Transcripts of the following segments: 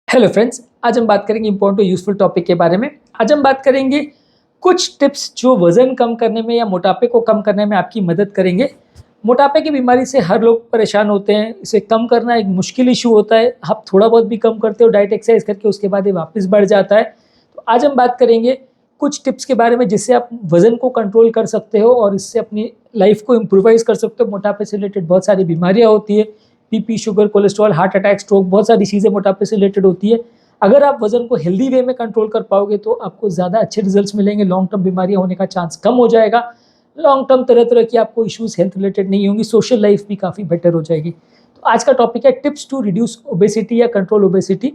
Hello friends, आज हम बात करेंगे इंपॉर्टेंट और यूजफुल टॉपिक के बारे में। आज हम बात करेंगे कुछ टिप्स जो वजन कम करने में या मोटापे को कम करने में आपकी मदद करेंगे। मोटापे की बीमारी से हर लोग परेशान होते हैं। इसे कम करना एक मुश्किल इशू होता है। आप थोड़ा बहुत भी कम करते हो डाइट एक्सरसाइज करके, उसके बाद ये वापस बढ़ जाता है। तो आज हम बात करेंगे कुछ टिप्स के बारे में जिससे आप वजन को कंट्रोल कर सकते हो और इससे अपनी लाइफ को इम्प्रूवाइज कर सकते हो। मोटापे से रिलेटेड बहुत सारी बीमारियाँ होती है, BP, sugar, cholesterol, heart attack, stroke, बहुत सारी चीज़ें मोटापे से रिलेटेड होती है। अगर आप वजन को हेल्दी वे में कंट्रोल कर पाओगे तो आपको ज़्यादा अच्छे रिजल्ट्स मिलेंगे। लॉन्ग टर्म बीमारियां होने का चांस कम हो जाएगा। लॉन्ग टर्म तरह तरह की आपको इश्यूज हेल्थ रिलेटेड नहीं होंगी। सोशल लाइफ भी काफ़ी बेटर हो जाएगी। तो आज का टॉपिक है टिप्स टू रिड्यूस ओबेसिटी या कंट्रोल ओबेसिटी।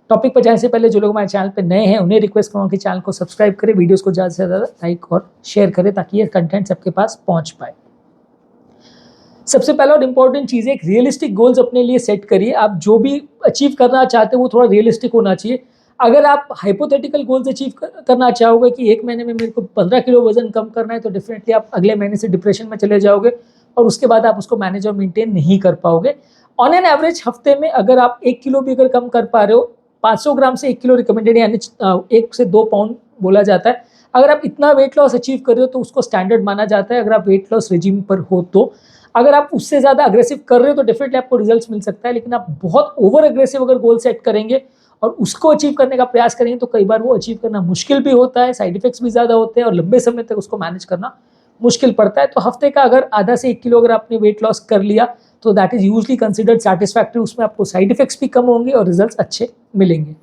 टॉपिक पर जाने से पहले जो लोग हमारे चैनल पर नए हैं उन्हें रिक्वेस्ट करूँगा कि चैनल को सब्सक्राइब करें, वीडियोज़ को ज़्यादा से ज़्यादा लाइक और शेयर करें ताकि ये कंटेंट सबके पास पहुँच पाए। सबसे पहला और इम्पॉर्टेंट चीज़ है, एक रियलिस्टिक गोल्स अपने लिए सेट करिए। आप जो भी अचीव करना चाहते हो वो थोड़ा रियलिस्टिक होना चाहिए। अगर आप हाइपोथेटिकल गोल्स अचीव करना चाहोगे कि एक महीने में मेरे को 15 किलो वजन कम करना है, तो डेफिनेटली आप अगले महीने से डिप्रेशन में चले जाओगे और उसके बाद आप उसको मैनेज और मेंटेन नहीं कर पाओगे। ऑन एन एवरेज हफ्ते में अगर आप 1 किलो भी अगर कम कर पा रहे हो, 500 ग्राम से 1 किलो रिकमेंडेड, यानी 1 से 2 पाउंड बोला जाता है। अगर आप इतना वेट लॉस अचीव कर रहे हो तो उसको स्टैंडर्ड माना जाता है। अगर आप वेट लॉस रिजीम पर हो तो अगर आप उससे ज़्यादा अग्रेसिव कर रहे हो तो डेफिनेटली आपको रिजल्ट्स मिल सकता है। लेकिन आप बहुत ओवर अग्रेसिव अगर गोल सेट करेंगे और उसको अचीव करने का प्रयास करेंगे तो कई बार वो अचीव करना मुश्किल भी होता है, साइड इफेक्ट्स भी ज़्यादा होते हैं और लंबे समय तक उसको मैनेज करना मुश्किल पड़ता है। तो हफ्ते का अगर आधा से 1 किलो अगर आपने वेट लॉस कर लिया तो that is usually considered satisfactory. उसमें आपको साइड इफेक्ट्स भी कम होंगे और रिजल्ट्स अच्छे मिलेंगे।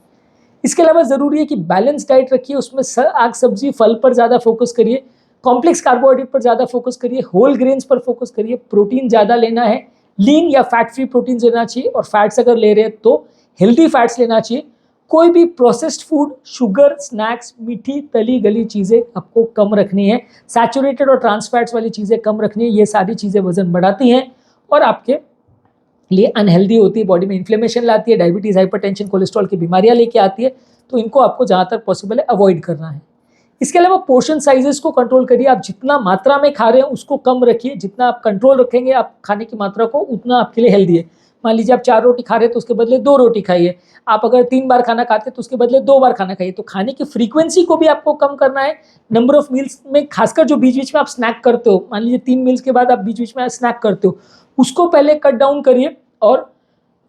इसके अलावा ज़रूरी है कि बैलेंस डाइट रखिए। उसमें आग सब्जी फल पर ज़्यादा फोकस करिए, कॉम्प्लेक्स कार्बोहाइड्रेट पर ज़्यादा फोकस करिए, होल ग्रेन्स पर फोकस करिए, प्रोटीन ज़्यादा लेना है, लीन या फैट फ्री प्रोटीन लेना चाहिए और फैट्स अगर ले रहे हैं तो हेल्दी फैट्स लेना चाहिए। कोई भी प्रोसेस्ड फूड, शुगर, स्नैक्स, मीठी तली गली चीज़ें आपको कम रखनी है। सैचुरेटेड और ट्रांस फैट्स वाली चीज़ें कम रखनी है। ये सारी चीज़ें वजन बढ़ाती हैं और आपके लिए अनहेल्दी होती है, बॉडी में इन्फ्लेमेशन लाती है, डायबिटीज़, हाइपरटेंशन, कोलेस्ट्रॉल की बीमारियां लेके आती है। तो इनको आपको जहाँ तक पॉसिबल है अवॉइड करना है। इसके अलावा पोर्शन साइजेस को कंट्रोल करिए। आप जितना मात्रा में खा रहे हैं उसको कम रखिए। जितना आप कंट्रोल रखेंगे आप खाने की मात्रा को, उतना आपके लिए हेल्दी है। मान लीजिए आप 4 रोटी खा रहे हैं तो उसके बदले 2 रोटी खाइए। आप अगर 3 बार खाना खाते हैं तो उसके बदले 2 बार खाना खाइए। तो खाने की फ्रीक्वेंसी को भी आपको कम करना है। नंबर ऑफ मील्स में, खासकर जो बीच बीच में आप स्नैक करते हो, मान लीजिए 3 मील्स के बाद आप बीच बीच में स्नैक करते हो, उसको पहले कट डाउन करिए। और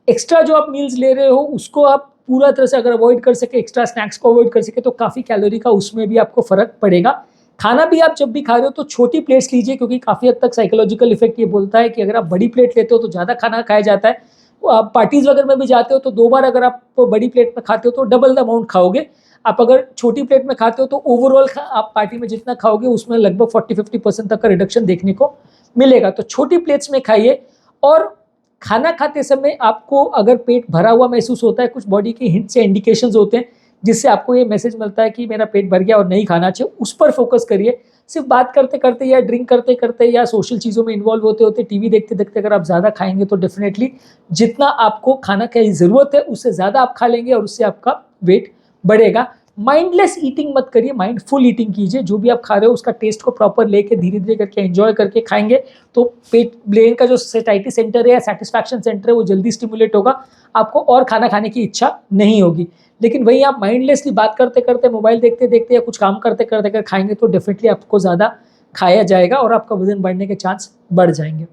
एक्स्ट्रा जो आप मील्स ले रहे हो उसको आप पूरा तरह से अगर अवॉइड कर सके, एक्स्ट्रा स्नैक्स को अवॉइड कर सके तो काफ़ी कैलोरी का उसमें भी आपको फ़र्क पड़ेगा। खाना भी आप जब भी खा रहे हो तो छोटी प्लेट्स लीजिए, क्योंकि काफ़ी हद तक साइकोलॉजिकल इफेक्ट ये बोलता है कि अगर आप बड़ी प्लेट लेते हो तो ज़्यादा खाना खाया जाता है। आप पार्टीज़ वगैरह में भी जाते हो तो 2 बार अगर आप बड़ी प्लेट में खाते हो तो डबल द अमाउंट खाओगे। आप अगर छोटी प्लेट में खाते हो तो ओवरऑल आप पार्टी में जितना खाओगे उसमें लगभग 40-50% तक का रिडक्शन देखने को मिलेगा। तो छोटी प्लेट्स में खाइए। और खाना खाते समय आपको अगर पेट भरा हुआ महसूस होता है, कुछ बॉडी के हिंट्स या इंडिकेशंस होते हैं जिससे आपको ये मैसेज मिलता है कि मेरा पेट भर गया और नहीं खाना चाहिए, उस पर फोकस करिए। सिर्फ बात करते करते या ड्रिंक करते करते या सोशल चीज़ों में इन्वॉल्व होते होते, टीवी देखते देखते अगर आप ज़्यादा खाएंगे तो डेफिनेटली जितना आपको खाना की ज़रूरत है उससे ज़्यादा आप खा लेंगे और उससे आपका वेट बढ़ेगा। माइंडलेस ईटिंग मत करिए, माइंडफुल ईटिंग कीजिए। जो भी आप खा रहे हो उसका टेस्ट को प्रॉपर लेके धीरे धीरे करके एंजॉय करके खाएंगे तो पेट, ब्रेन का जो सेटाइटी सेंटर है या सेटिस्फैक्शन सेंटर है वो जल्दी स्टिमुलेट होगा। आपको और खाना खाने की इच्छा नहीं होगी। लेकिन वही आप माइंडलेसली बात करते करते, मोबाइल देखते देखते या कुछ काम करते करते अगर खाएंगे तो डेफिनेटली आपको ज़्यादा खाया जाएगा और आपका वजन बढ़ने के चांस बढ़ जाएंगे।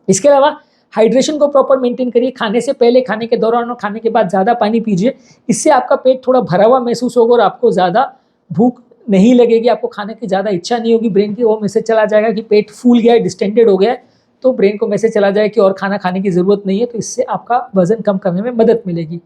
इसके अलावा हाइड्रेशन को प्रॉपर मेंटेन करिए। खाने से पहले, खाने के दौरान और खाने के बाद ज़्यादा पानी पीजिए। इससे आपका पेट थोड़ा भरा हुआ महसूस होगा और आपको ज़्यादा भूख नहीं लगेगी, आपको खाने की ज़्यादा इच्छा नहीं होगी। ब्रेन की वो मैसेज चला जाएगा कि पेट फूल गया है, डिस्टेंडेड हो गया है, तो ब्रेन को मैसेज चला जाएगा कि और खाना खाने की ज़रूरत नहीं है। तो इससे आपका वजन कम करने में मदद मिलेगी।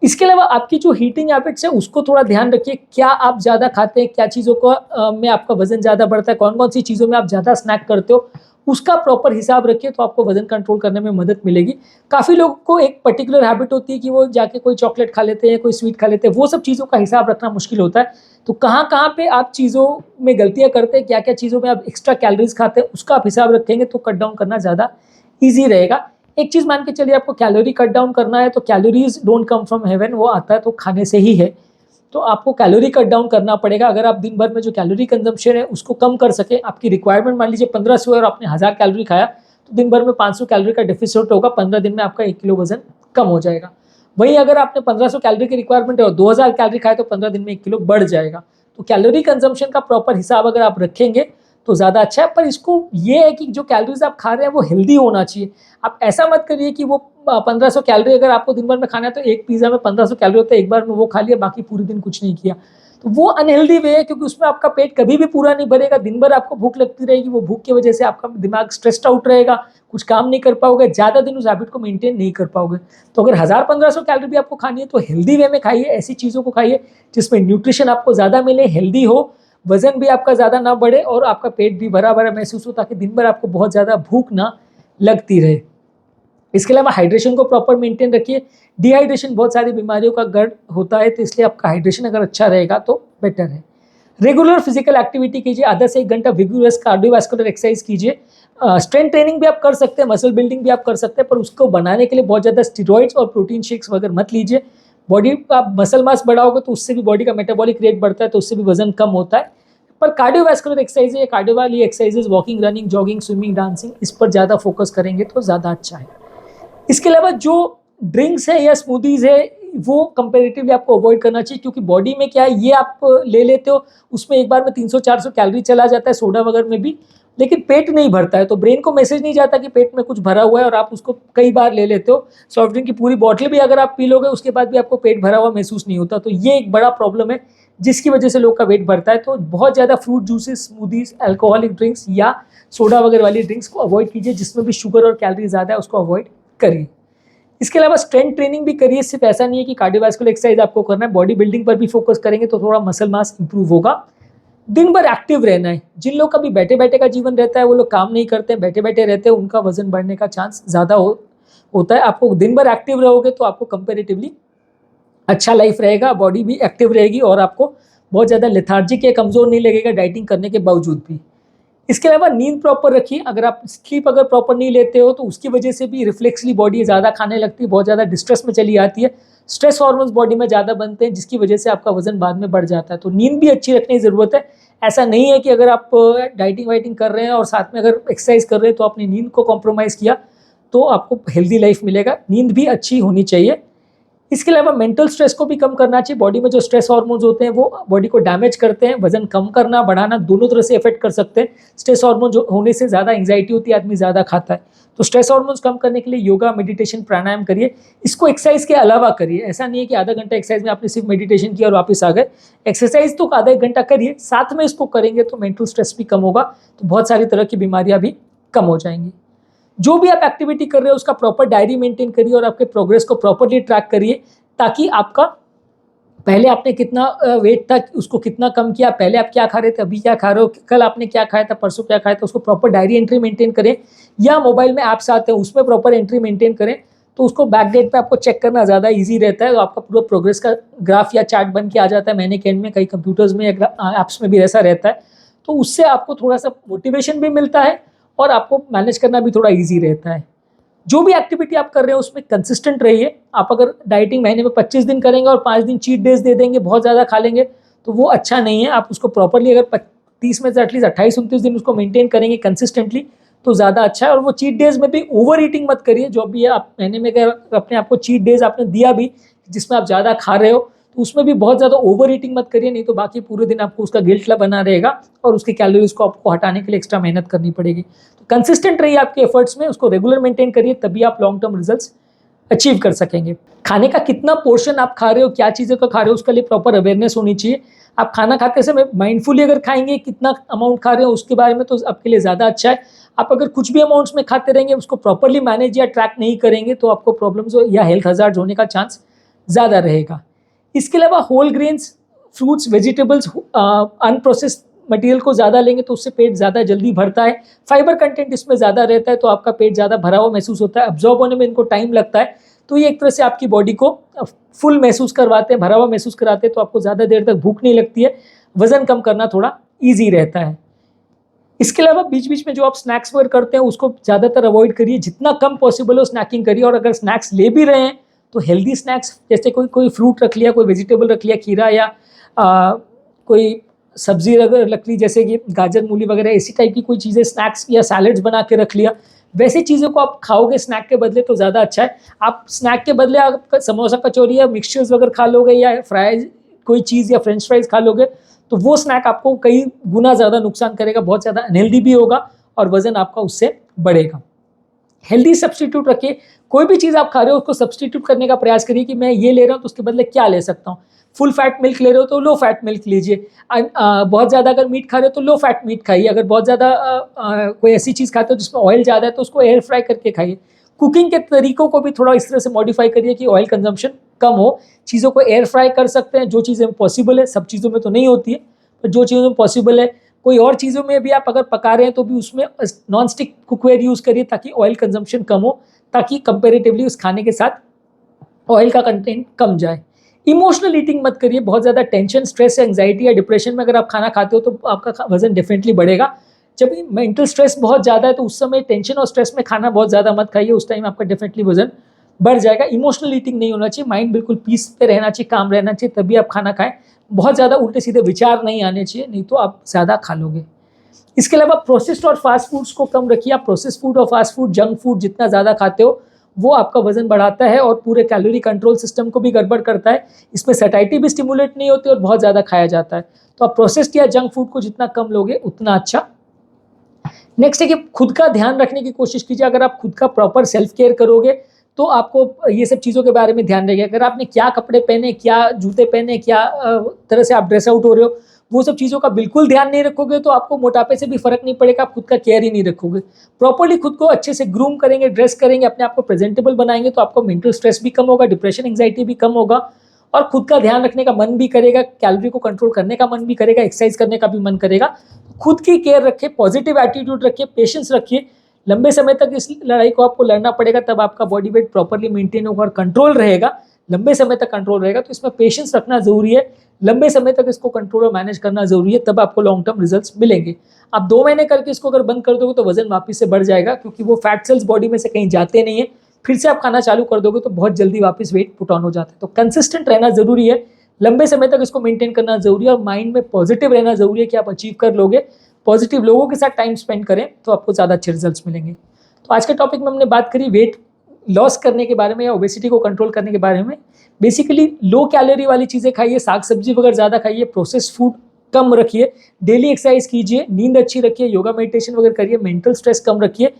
इसके अलावा आपकी जो हीटिंग हैबिट्स है उसको थोड़ा ध्यान रखिए। क्या आप ज़्यादा खाते हैं, क्या चीज़ों को में आपका वजन ज़्यादा बढ़ता है, कौन कौन सी चीज़ों में आप ज़्यादा स्नैक करते हो, उसका प्रॉपर हिसाब रखिए तो आपको वजन कंट्रोल करने में मदद मिलेगी। काफ़ी लोगों को एक पर्टिकुलर हैबिट होती है कि वो जाके कोई चॉकलेट खा लेते हैं, कोई स्वीट खा लेते हैं। वो सब चीज़ों का हिसाब रखना मुश्किल होता है। तो कहाँ कहाँ पे आप चीज़ों में गलतियाँ करते हैं, क्या क्या चीज़ों में आप एक्स्ट्रा कैलोरीज खाते हैं, उसका आप हिसाब रखेंगे तो कट डाउन करना ज़्यादा ईजी रहेगा। एक चीज़ मान के चलिए, आपको कैलोरी कट डाउन करना है तो calories don't come from heaven, वो आता है तो खाने से ही है। तो आपको कैलोरी कट डाउन करना पड़ेगा। अगर आप दिन भर में जो कैलोरी कंजम्पशन है उसको कम कर सके, आपकी रिक्वायरमेंट मान लीजिए 1500 और आपने 1000 कैलोरी खाया तो दिन भर में 500 कैलोरी का डेफिसिट होगा। 15 दिन में आपका 1 किलो वजन कम हो जाएगा। वहीं अगर आपने 1500 कैलोरी की रिक्वायरमेंट है और 2000 कैलोरी खाए तो 15 दिन में 1 किलो बढ़ जाएगा। तो कैलोरी कंजम्पशन का प्रॉपर हिसाब अगर आप रखेंगे तो ज़्यादा अच्छा है। पर इसको ये है कि जो कैलोरीज आप खा रहे हैं वो हेल्दी होना चाहिए। आप ऐसा मत करिए कि वो 1500 कैलोरी अगर आपको दिन भर में खाना है तो एक पिज़्ज़ा में 1500 कैलोरी होता है, एक बार में वो खा लिया, बाकी पूरे दिन कुछ नहीं किया। तो वो अनहेल्दी वे है, क्योंकि उसमें आपका पेट कभी भी पूरा नहीं भरेगा, दिन भर आपको भूख लगती रहेगी, वो भूख की वजह से आपका दिमाग स्ट्रेस्ड आउट रहेगा, कुछ काम नहीं कर पाओगे, ज़्यादा दिन उस हैबिट को मेंटेन नहीं कर पाओगे। तो अगर 1000-1500 कैलोरी भी आपको खानी है तो हेल्दी वे में खाइए, ऐसी चीज़ों को खाइए जिसमें न्यूट्रिशन आपको ज़्यादा मिले, हेल्दी हो, वजन भी आपका ज़्यादा ना बढ़े और आपका पेट भी भरा भरा महसूस हो, ताकि दिन भर आपको बहुत ज़्यादा भूख ना लगती रहे। इसके अलावा हाइड्रेशन को प्रॉपर मेंटेन रखिए। डिहाइड्रेशन बहुत सारी बीमारियों का गढ़ होता है, तो इसलिए आपका हाइड्रेशन अगर अच्छा रहेगा तो बेटर है। रेगुलर फिजिकल एक्टिविटी कीजिए, आधा से 1 घंटा विगोरस कार्डियोवास्कुलर एक्सरसाइज कीजिए। स्ट्रेंथ ट्रेनिंग भी आप कर सकते हैं, मसल बिल्डिंग भी आप कर सकते हैं, पर उसको बनाने के लिए बहुत ज़्यादा स्टेरॉइड्स और प्रोटीन शेक्स वगैरह मत लीजिए। बॉडी का आप मसल मास बढ़ाओगे तो उससे भी बॉडी का मेटाबॉलिक रेट बढ़ता है, तो उससे भी वजन कम होता है। पर कार्डियोवास्कुलर एक्सरसाइज है, कार्डियो वाली exercises, walking, running, jogging, swimming, dancing, इस पर ज़्यादा फोकस करेंगे तो ज़्यादा अच्छा है। इसके अलावा जो ड्रिंक्स है या स्मूदीज़ है वो कंपैरेटिवली आपको अवॉइड करना चाहिए, क्योंकि बॉडी में क्या है, ये आप ले लेते हो, उसमें एक बार में 300-400 कैलोरी चला जाता है सोडा वगैरह में भी, लेकिन पेट नहीं भरता है, तो ब्रेन को मैसेज नहीं जाता कि पेट में कुछ भरा हुआ है, और आप उसको कई बार ले लेते हो। सॉफ्ट ड्रिंक की पूरी बॉटल भी अगर आप पी लोगे उसके बाद भी आपको पेट भरा हुआ महसूस नहीं होता, तो ये एक बड़ा प्रॉब्लम है जिसकी वजह से लोग का वेट बढ़ता है। तो बहुत ज़्यादा fruit juices, smoothies, alcoholic drinks या सोडा वगैरह वाली ड्रिंक्स को अवॉइड कीजिए, जिसमें भी शुगर और कैलोरी ज़्यादा है उसको अवॉइड करिए। इसके अलावा स्ट्रेंथ ट्रेनिंग भी करिए, सिर्फ ऐसा नहीं है कि कार्डियोवास्कुलर एक्सरसाइज आपको करना है, बॉडी बिल्डिंग पर भी फोकस करेंगे तो थोड़ा मसल मास इंप्रूव होगा। दिन भर एक्टिव रहना है। जिन लोग का भी बैठे बैठे का जीवन रहता है, वो लोग काम नहीं करते हैं, बैठे बैठे रहते हैं, उनका वजन बढ़ने का चांस ज़्यादा होता है। आपको दिन भर एक्टिव रहोगे तो आपको कंपेरेटिवली अच्छा लाइफ रहेगा, बॉडी भी एक्टिव रहेगी और आपको बहुत ज़्यादा लेथार्जिक या कमज़ोर नहीं लगेगा डाइटिंग करने के बावजूद भी। इसके अलावा नींद प्रॉपर रखिए। अगर आप स्लीप अगर प्रॉपर नहीं लेते हो तो उसकी वजह से भी रिफ्लेक्सली बॉडी ज़्यादा खाने लगती है, बहुत ज़्यादा डिस्ट्रेस में चली आती है, स्ट्रेस हार्मोन्स बॉडी में ज़्यादा बनते हैं, जिसकी वजह से आपका वजन बाद में बढ़ जाता है। तो नींद भी अच्छी रखने की ज़रूरत है। ऐसा नहीं है कि अगर आप डाइटिंग वाइटिंग कर रहे हैं और साथ में अगर एक्सरसाइज कर रहे हैं तो अपनी नींद को कॉम्प्रोमाइज़ किया तो आपको हेल्दी लाइफ मिलेगा। नींद भी अच्छी होनी चाहिए। इसके अलावा मेंटल स्ट्रेस को भी कम करना चाहिए। बॉडी में जो स्ट्रेस हार्मोन्स होते हैं वो बॉडी को डैमेज करते हैं, वजन कम करना बढ़ाना दोनों तरह से इफेक्ट कर सकते हैं। स्ट्रेस हार्मोन जो होने से ज़्यादा एंग्जाइटी होती है, आदमी ज़्यादा खाता है, तो स्ट्रेस हार्मोन्स कम करने के लिए योगा, मेडिटेशन, प्राणायाम करिए। इसको एक्सरसाइज के अलावा करिए। ऐसा नहीं है कि आधा घंटा एक्सरसाइज में आपने सिर्फ मेडिटेशन किया और वापस आ गए। एक्सरसाइज तो आधा 1 घंटा करिए, साथ में इसको करेंगे तो मेंटल स्ट्रेस भी कम होगा, तो बहुत सारी तरह की बीमारियां भी कम हो जाएंगी। जो भी आप एक्टिविटी कर रहे हो उसका प्रॉपर डायरी मेंटेन करिए और आपके प्रोग्रेस को प्रॉपरली ट्रैक करिए, ताकि आपका पहले आपने कितना वेट था उसको कितना कम किया, पहले आप क्या खा रहे थे, अभी क्या खा रहे हो, कल आपने क्या खाया था, परसों क्या खाया था, उसको प्रॉपर डायरी एंट्री मेंटेन करें, या मोबाइल में ऐप्स आते हैं उसमें प्रॉपर एंट्री मेंटेन करें, तो उसको बैक डेट पे आपको चेक करना ज़्यादा इजी रहता है। तो आपका पूरा प्रोग्रेस का ग्राफ या चार्ट बन के आ जाता है महीने के एंड में। कई कंप्यूटर्स में ऐप्स में भी ऐसा रहता है, तो उससे आपको थोड़ा सा मोटिवेशन भी मिलता है और आपको मैनेज करना भी थोड़ा ईजी रहता है। जो भी एक्टिविटी आप कर रहे हो उसमें कंसिस्टेंट रहिए। आप अगर डाइटिंग महीने में 25 दिन करेंगे और 5 दिन चीट डेज दे देंगे, बहुत ज़्यादा खा लेंगे, तो वो अच्छा नहीं है। आप उसको प्रॉपरली अगर 30 में से एटलीस्ट 28-29 दिन उसको मेंटेन करेंगे कंसिस्टेंटली तो ज़्यादा अच्छा है। और वो चीट डेज में भी ओवर ईटिंग मत करिए। जो भी है आप महीने में अगर अपने आपको चीट डेज आपने दिया भी जिसमें आप ज़्यादा खा रहे हो, तो उसमें भी बहुत ज़्यादा ओवर ईटिंग मत करिए, नहीं तो बाकी पूरे दिन आपको उसका गिल्ट बना रहेगा और उसकी कैलोरीज को आपको हटाने के लिए एक्स्ट्रा मेहनत करनी पड़ेगी। तो कंसिस्टेंट रहिए आपके एफर्ट्स में, उसको रेगुलर मेंटेन करिए, तभी आप लॉन्ग टर्म रिजल्ट्स अचीव कर सकेंगे। खाने का कितना पोर्शन आप खा रहे हो, क्या चीज़ों का खा रहे हो, उसके लिए प्रॉपर अवेयरनेस होनी चाहिए। आप खाना खाते समय माइंडफुली अगर खाएंगे कितना अमाउंट खा रहे हो उसके बारे में, तो आपके लिए ज़्यादा अच्छा है। आप अगर कुछ भी अमाउंट्स में खाते रहेंगे, उसको प्रॉपरली मैनेज या ट्रैक नहीं करेंगे, तो आपको प्रॉब्लम्स या हेल्थ हजार्ड्स होने का चांस ज़्यादा रहेगा। इसके अलावा whole grains, fruits, vegetables, unprocessed material को ज़्यादा लेंगे तो उससे पेट ज़्यादा जल्दी भरता है। फाइबर कंटेंट इसमें ज़्यादा रहता है, तो आपका पेट ज़्यादा भरा हुआ महसूस होता है। अब्जॉर्ब होने में इनको टाइम लगता है, तो ये एक तरह से आपकी बॉडी को फुल महसूस करवाते हैं, भरा हुआ महसूस कराते हैं, तो आपको ज़्यादा देर तक भूख नहीं लगती है। वज़न कम करना थोड़ा ईजी रहता है। इसके अलावा बीच बीच में जो आप स्नैक्स वगैरह करते हैं उसको ज़्यादातर अवॉइड करिए, जितना कम पॉसिबल हो स्नैकिंग करिए। और अगर स्नैक्स ले भी रहे हैं तो हेल्दी स्नैक्स, जैसे कोई फ्रूट रख लिया, कोई वेजिटेबल रख लिया, खीरा या कोई सब्जी अगर रख ली, जैसे कि गाजर, मूली वगैरह, इसी टाइप की कोई चीज़ें स्नैक्स या सैलेड्स बना के रख लिया, वैसी चीज़ों को आप खाओगे स्नैक के बदले तो ज़्यादा अच्छा है। आप स्नैक के बदले आप समोसा कचौरी या मिक्सचर्स वगैरह खा लोगे या फ्राइज कोई चीज़ या फ्रेंच फ्राइज खा लोगे तो वो स्नैक आपको कई गुना ज़्यादा नुकसान करेगा, बहुत ज़्यादा अनहेल्दी भी होगा और वजन आपका उससे बढ़ेगा। हेल्दी सब्सटीट्यूट रखिए, कोई भी चीज़ आप खा रहे हो उसको सब्सटीट्यूट करने का प्रयास करिए कि मैं ये ले रहा हूँ तो उसके बदले क्या ले सकता हूँ। फुल फैट मिल्क ले रहे हो तो लो फैट मिल्क लीजिए। बहुत ज़्यादा अगर मीट खा रहे हो तो लो फैट मीट खाइए। अगर बहुत ज़्यादा कोई ऐसी चीज़ खाते हो जिसमें ऑयल ज़्यादा है तो उसको एयर फ्राई करके खाइए। कुकिंग के तरीकों को भी थोड़ा इस तरह से मॉडिफाई करिए कि ऑयल कंजम्पशन कम हो। चीज़ों को एयर फ्राई कर सकते हैं, जो चीज़ें पॉसिबल है, सब चीज़ों में तो नहीं होती है, पर जो चीज़ों में पॉसिबल है। कोई और चीज़ों में भी आप अगर पका रहे हैं तो भी उसमें नॉन स्टिक कुकवेयर यूज़ करिए ताकि ऑयल कंजम्पशन कम हो, ताकि कंपेरेटिवली उस खाने के साथ ऑयल का कंटेंट कम जाए। इमोशनल ईटिंग मत करिए, बहुत ज़्यादा टेंशन, स्ट्रेस, एंग्जाइटी या डिप्रेशन में अगर आप खाना खाते हो तो आपका वजन डेफिनेटली बढ़ेगा। जब मेंटल स्ट्रेस बहुत ज़्यादा है तो उस समय टेंशन और स्ट्रेस में खाना बहुत ज़्यादा मत खाइए, उस टाइम आपका डेफिनेटली वजन बढ़ जाएगा। इमोशनल ईटिंग नहीं होना चाहिए, माइंड बिल्कुल पीस पे रहना चाहिए, काम रहना चाहिए, तभी आप खाना खाएं। बहुत ज़्यादा उल्टे सीधे विचार नहीं आने चाहिए, नहीं तो आप ज़्यादा खा लोगे। इसके अलावा प्रोसेस्ड और फास्ट फूड्स को कम रखिए। आप प्रोसेस्ड फूड और फास्ट फूड, जंक फूड जितना ज़्यादा खाते हो वो आपका वजन बढ़ाता है और पूरे कैलोरी कंट्रोल सिस्टम को भी गड़बड़ करता है। इसमें सैटिस्फैक्शन भी स्टिमुलेट नहीं होती और बहुत ज़्यादा खाया जाता है। तो आप प्रोसेस्ड या जंक फूड को जितना कम लोगे उतना अच्छा। नेक्स्ट है कि खुद का ध्यान रखने की कोशिश कीजिए। अगर आप खुद का प्रॉपर सेल्फ केयर करोगे तो आपको ये सब चीज़ों के बारे में ध्यान रहेगा। अगर आपने क्या कपड़े पहने, क्या जूते पहने, क्या तरह से आप ड्रेस आउट हो रहे हो, वो सब चीज़ों का बिल्कुल ध्यान नहीं रखोगे तो आपको मोटापे से भी फर्क नहीं पड़ेगा, आप खुद का केयर ही नहीं रखोगे। प्रॉपर्ली खुद को अच्छे से ग्रूम करेंगे, ड्रेस करेंगे, अपने आप को प्रेजेंटेबल बनाएंगे तो आपको मेंटल स्ट्रेस भी कम होगा, डिप्रेशन, एंग्जाइटी भी कम होगा और खुद का ध्यान रखने का मन भी करेगा, कैलोरी को कंट्रोल करने का मन भी करेगा, एक्सरसाइज करने का भी मन करेगा। खुद की केयर रखिए, पॉजिटिव एटीट्यूड रखिए, पेशेंस रखिए। लंबे समय तक इस लड़ाई को आपको लड़ना पड़ेगा, तब आपका बॉडी वेट प्रॉपर्ली मेंटेन होगा और कंट्रोल रहेगा, लंबे समय तक कंट्रोल रहेगा। तो इसमें पेशेंस रखना जरूरी है, लंबे समय तक इसको कंट्रोल और मैनेज करना जरूरी है, तब आपको लॉन्ग टर्म रिजल्ट्स मिलेंगे। आप 2 महीने करके इसको अगर बंद कर दोगे तो वजन वापस से बढ़ जाएगा, क्योंकि वो फैट सेल्स बॉडी में से कहीं जाते नहीं है। फिर से आप खाना चालू कर दोगे तो बहुत जल्दी वापस वेट पुट ऑन हो जाता है। तो कंसिस्टेंट रहना जरूरी है, लंबे समय तक इसको मेंटेन करना जरूरी है और माइंड में पॉजिटिव रहना जरूरी है कि आप अचीव कर लोगे। पॉजिटिव लोगों के साथ टाइम स्पेंड करें तो आपको ज़्यादा अच्छे रिजल्ट्स मिलेंगे। तो आज के टॉपिक में हमने बात करी वेट लॉस करने के बारे में या ओबेसिटी को कंट्रोल करने के बारे में। बेसिकली लो कैलोरी वाली चीज़ें खाइए, साग सब्जी वगैरह ज़्यादा खाइए, प्रोसेस्ड फूड कम रखिए, डेली एक्सरसाइज कीजिए, नींद अच्छी रखिए, योगा मेडिटेशन वगैरह करिए, मेंटल स्ट्रेस कम रखिए।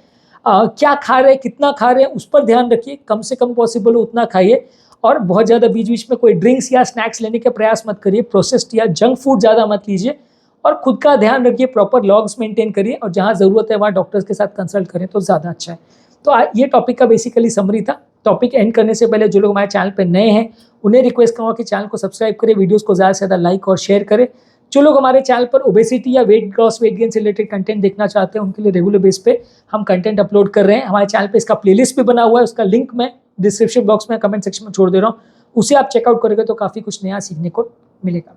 क्या खा रहे हैं, कितना खा रहे हैं, उस पर ध्यान रखिए, कम से कम पॉसिबल हो उतना खाइए और बहुत ज़्यादा बीच बीच में कोई ड्रिंक्स या स्नैक्स लेने का प्रयास मत करिए, प्रोसेस्ड या जंक फूड ज़्यादा मत लीजिए और खुद का ध्यान रखिए, प्रॉपर लॉग्स मेंटेन करिए और जहाँ ज़रूरत है वहाँ डॉक्टर्स के साथ कंसल्ट करें तो ज़्यादा अच्छा है। तो ये टॉपिक का बेसिकली समरी था। टॉपिक एंड करने से पहले जो लोग हमारे चैनल पर नए हैं उन्हें रिक्वेस्ट करूँगा कि चैनल को सब्सक्राइब करें, वीडियोज़ को ज़्यादा से ज़्यादा लाइक और शेयर करें। जो लोग हमारे चैनल पर ओबेसिटी या वेट लॉस, वेट गेन से रिलेटेड कंटेंट देखना चाहते हैं उनके लिए रेगुलर बेस पे हम कंटेंट अपलोड कर रहे हैं। हमारे चैनल पे इसका प्लेलिस्ट भी बना हुआ है, उसका लिंक मैं डिस्क्रिप्शन बॉक्स में, कमेंट सेक्शन में छोड़ दे रहा हूँ, उसे आप चेकआउट करोगे तो काफ़ी कुछ नया सीखने को मिलेगा।